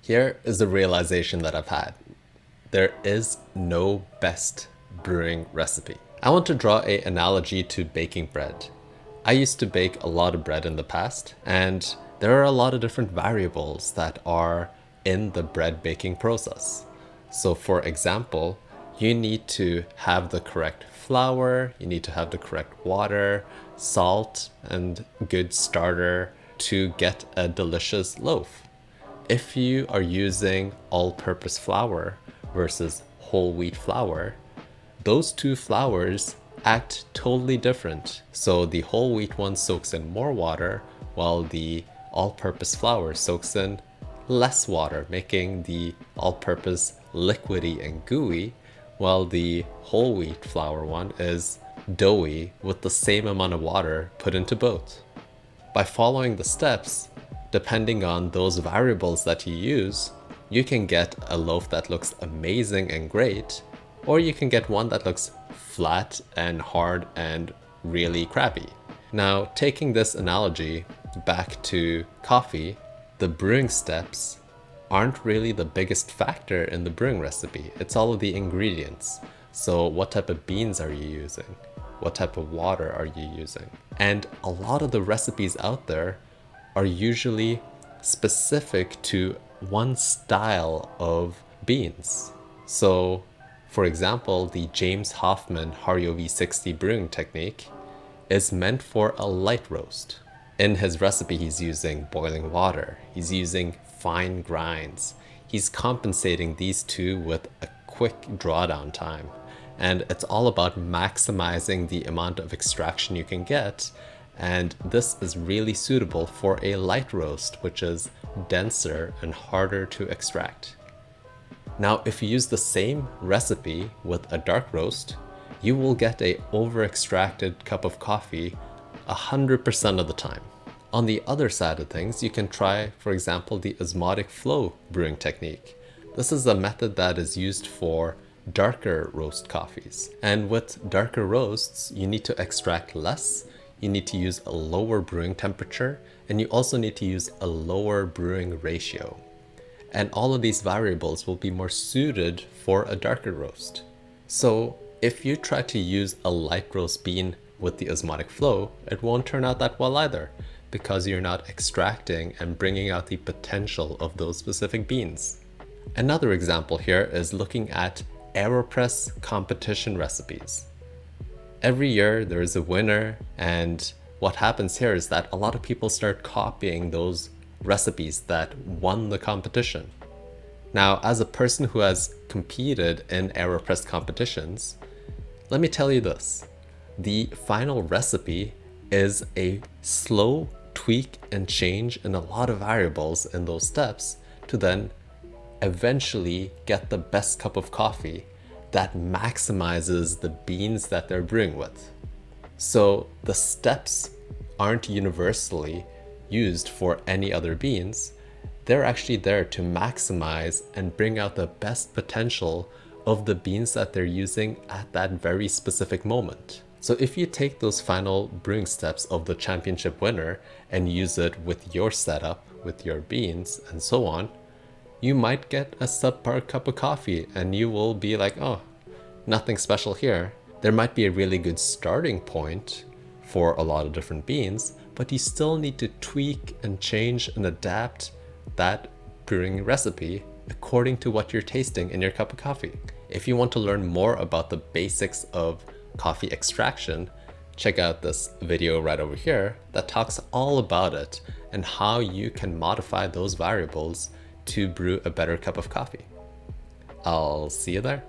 Here is the realization that I've had. There is no best brewing recipe. I want to draw an analogy to baking bread. I used to bake a lot of bread in the past, and there are a lot of different variables that are in the bread baking process. So for example, you need to have the correct flour, you need to have the correct water, salt, and good starter to get a delicious loaf. If you are using all-purpose flour versus whole wheat flour, those two flours act totally different. So the whole wheat one soaks in more water, while the all-purpose flour soaks in less water, making the all-purpose liquidy and gooey, while the whole wheat flour one is doughy with the same amount of water put into both. By following the steps, depending on those variables that you use, you can get a loaf that looks amazing and great, or you can get one that looks flat and hard and really crappy. Now, taking this analogy back to coffee, the brewing steps aren't really the biggest factor in the brewing recipe. It's all of the ingredients. So what type of beans are you using? What type of water are you using? And a lot of the recipes out there are usually specific to one style of beans. So for example, the James Hoffman Hario V60 brewing technique is meant for a light roast. In his recipe, he's using boiling water, he's using fine grinds, he's compensating these two with a quick drawdown time. And it's all about maximizing the amount of extraction you can get. And this is really suitable for a light roast, which is denser and harder to extract. Now, if you use the same recipe with a dark roast, you will get a over-extracted cup of coffee 100% of the time. On the other side of things, you can try, for example, the osmotic flow brewing technique. This is a method that is used for darker roast coffees. And with darker roasts, you need to extract less, you need to use a lower brewing temperature, and you also need to use a lower brewing ratio. And all of these variables will be more suited for a darker roast. So if you try to use a light roast bean with the osmotic flow, it won't turn out that well either, because you're not extracting and bringing out the potential of those specific beans. Another example here is looking at AeroPress competition recipes. Every year there is a winner, and what happens here is that a lot of people start copying those recipes that won the competition. Now, as a person who has competed in AeroPress competitions, let me tell you this. The final recipe is a slow tweak and change in a lot of variables in those steps to then eventually get the best cup of coffee that maximizes the beans that they're brewing with. So the steps aren't universally used for any other beans. They're actually there to maximize and bring out the best potential of the beans that they're using at that very specific moment. So if you take those final brewing steps of the championship winner and use it with your setup, with your beans and so on, you might get a subpar cup of coffee and you will be like, oh, nothing special here. There might be a really good starting point for a lot of different beans, but you still need to tweak and change and adapt that brewing recipe according to what you're tasting in your cup of coffee. If you want to learn more about the basics of coffee extraction, check out this video right over here that talks all about it and how you can modify those variables to brew a better cup of coffee. I'll see you there.